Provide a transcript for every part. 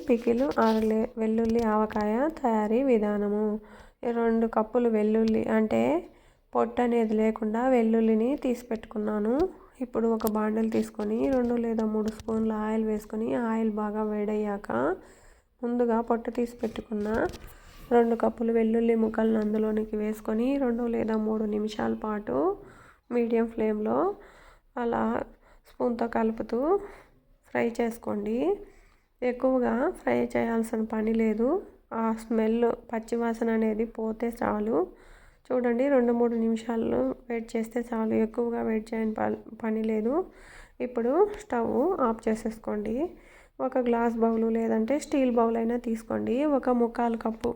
Pickle వెల్లుల్లి ఆవకాయ తయారీ విధానము. 2 కప్పులు వెల్లుల్లి అంటే పొట్టు అనేది లేకుండా వెల్లుల్లిని తీసి పెట్టుకున్నాను. ఇప్పుడు ఒక బాండిల్ తీసుకొని 2 లేదా 3 స్పూన్ల ఆయిల్ వేసుకొని ఆయిల్ బాగా వేడయ్యాక ముందుగా పొట్టు తీసి పెట్టుకున్న 2 కప్పులు వెల్లుల్లి ముక్కలను అందులోనికి వేసుకొని 2 లేదా 3 నిమిషాల పాటు మీడియం ఫ్లేమ్లో అలా స్పూన్తో కలుపుతూ ఫ్రై చేసుకోండి. ఎక్కువగా ఫ్రై చేయాల్సిన పని లేదు. ఆ స్మెల్ పచ్చివాసన అనేది పోతే చాలు. చూడండి 2-3 నిమిషాలు వెయిట్ చేస్తే చాలు. ఎక్కువగా వెయిట్ చేయని పని లేదు. ఇప్పుడు స్టవ్ ఆఫ్ చేసేసుకోండి. ఒక గ్లాస్ బౌలు లేదంటే స్టీల్ బౌల్ అయినా తీసుకోండి. ఒక 1/4 కప్పు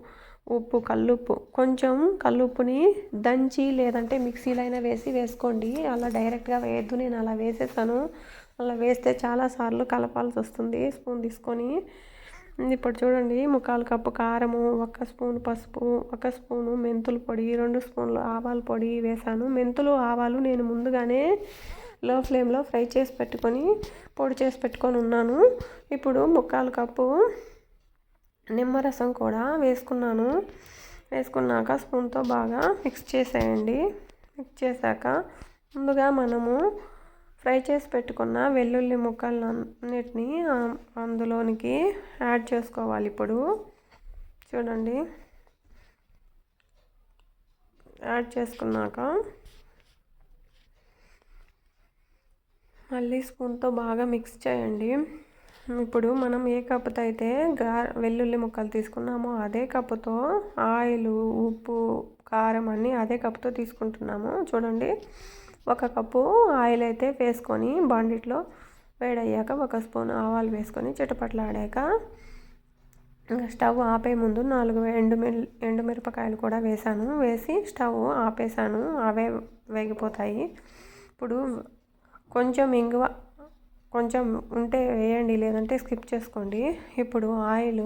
ఉప్పు, కల్లుప్పు, కొంచెం కల్లుప్పుని దంచి లేదంటే మిక్సీలో అయినా వేసుకోండి. అలా డైరెక్ట్గా వేయద్దు. నేను అలా వేసేసాను. అలా వేస్తే చాలాసార్లు కలపాల్సి వస్తుంది స్పూన్ తీసుకొని. ఇప్పుడు చూడండి 1/4 కప్పు కారము, 1 స్పూన్ పసుపు, 1 స్పూను మెంతుల పొడి, 2 స్పూన్లు ఆవాల పొడి వేసాను. మెంతులు ఆవాలు నేను ముందుగానే లో ఫ్లేమ్లో ఫ్రై చేసి పెట్టుకొని పొడి చేసి పెట్టుకొని ఉన్నాను. ఇప్పుడు 1/4 కప్పు నిమ్మరసం కూడా వేసుకున్నాను. వేసుకున్నాక స్పూన్తో బాగా మిక్స్ చేసేయండి. మిక్స్ చేశాక ముందుగా మనము ఫ్రై చేసి పెట్టుకున్న వెల్లుల్లి ముక్కలన్నిటిని అందులోనికి యాడ్ చేసుకోవాలి. ఇప్పుడు చూడండి యాడ్ చేసుకున్నాక మళ్ళీ స్పూన్తో బాగా మిక్స్ చేయండి. ఇప్పుడు మనం ఏ కప్పుతో అయితే వెల్లుల్లి ముక్కలు తీసుకున్నామో అదే కప్పుతో ఆయిల్, ఉప్పు, కారం అన్నీ అదే కప్పుతో తీసుకుంటున్నాము. చూడండి 1 కప్పు ఆయిల్ అయితే వేసుకొని బాండిట్లో వేడయ్యాక 1 స్పూన్ ఆవాలు వేసుకొని చిటపట్లాడాక స్టవ్ ఆపే ముందు 4 ఎండుమిరపకాయలు కూడా వేసాను. వేసి స్టవ్ ఆపేసాను. అవే వేగిపోతాయి. ఇప్పుడు కొంచెం ఇంగువ కొంచెం ఉంటే వేయండి, లేదంటే స్కిప్ చేసుకోండి. ఇప్పుడు ఆయిల్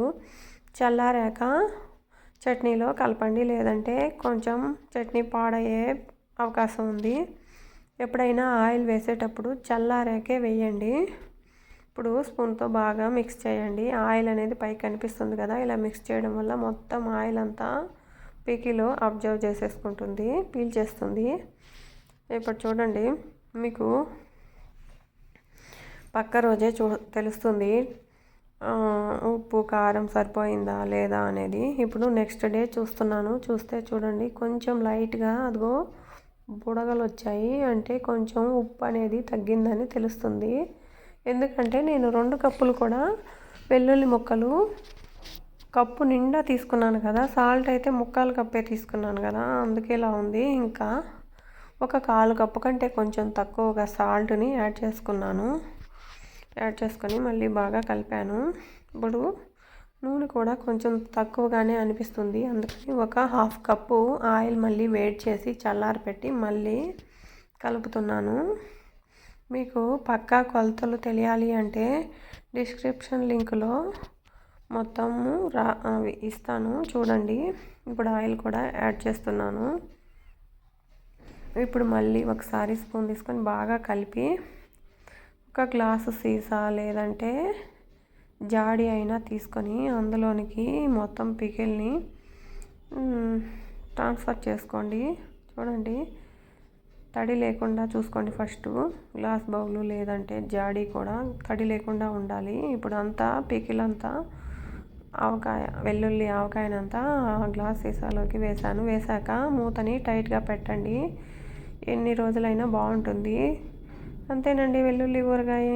చల్లారాక చట్నీలో కలపండి, లేదంటే కొంచెం చట్నీ పాడయ్యే అవకాశం ఉంది. ఎప్పుడైనా ఆయిల్ వేసేటప్పుడు చల్లారాకే వేయండి. ఇప్పుడు స్పూన్తో బాగా మిక్స్ చేయండి. ఆయిల్ అనేది పైకి కనిపిస్తుంది కదా, ఇలా మిక్స్ చేయడం వల్ల మొత్తం ఆయిల్ అంతా పికిలో అబ్జర్వ్ చేసేసుకుంటుంది, పీల్చేస్తుంది. ఇప్పుడు చూడండి మీకు పక్క రోజే తెలుస్తుంది ఉప్పు కారం సరిపోయిందా లేదా అనేది. ఇప్పుడు నెక్స్ట్ డే చూస్తున్నాను. చూస్తే చూడండి కొంచెం లైట్గా అదిగో బుడగలు వచ్చాయి. అంటే కొంచెం ఉప్పు అనేది తగ్గిందని తెలుస్తుంది. ఎందుకంటే నేను 2 కప్పులు కూడా వెల్లుల్లి ముక్కలు కప్పు నిండా తీసుకున్నాను కదా, సాల్ట్ అయితే 1/4 కప్పే తీసుకున్నాను కదా, అందుకే ఇలా ఉంది. ఇంకా 1/4 కప్పు కంటే కొంచెం తక్కువగా సాల్ట్ని యాడ్ చేసుకున్నాను. యాడ్ చేసుకొని మళ్ళీ బాగా కలిపాను. ఇప్పుడు నూనె కూడా కొంచెం తక్కువగానే అనిపిస్తుంది. అందుకని 1/2 కప్పు ఆయిల్ మళ్ళీ వేడి చేసి చల్లారపెట్టి మళ్ళీ కలుపుతున్నాను. మీకు పక్కా కొలతలు తెలియాలి అంటే డిస్క్రిప్షన్ లింక్లో మొత్తము ఇస్తాను, చూడండి. ఇప్పుడు ఆయిల్ కూడా యాడ్ చేస్తున్నాను. ఇప్పుడు మళ్ళీ ఒకసారి స్పూన్ తీసుకొని బాగా కలిపి 1 గ్లాసు సీసా లేదంటే జాడి అయినా తీసుకొని అందులోనికి మొత్తం పికిల్ని ట్రాన్స్ఫర్ చేసుకోండి. చూడండి తడి లేకుండా చూసుకోండి. ఫస్ట్ గ్లాస్ బౌలు లేదంటే జాడీ కూడా తడి లేకుండా ఉండాలి. ఇప్పుడు అంతా పికిల్ అంతా వెల్లుల్లి ఆవకాయనంతా గ్లాస్ సీసాలోకి వేసాను. వేసాక మూతని టైట్గా పెట్టండి. ఎన్ని రోజులైనా బాగుంటుంది. అంతేనండి వెల్లుల్లి ఊరగాయ.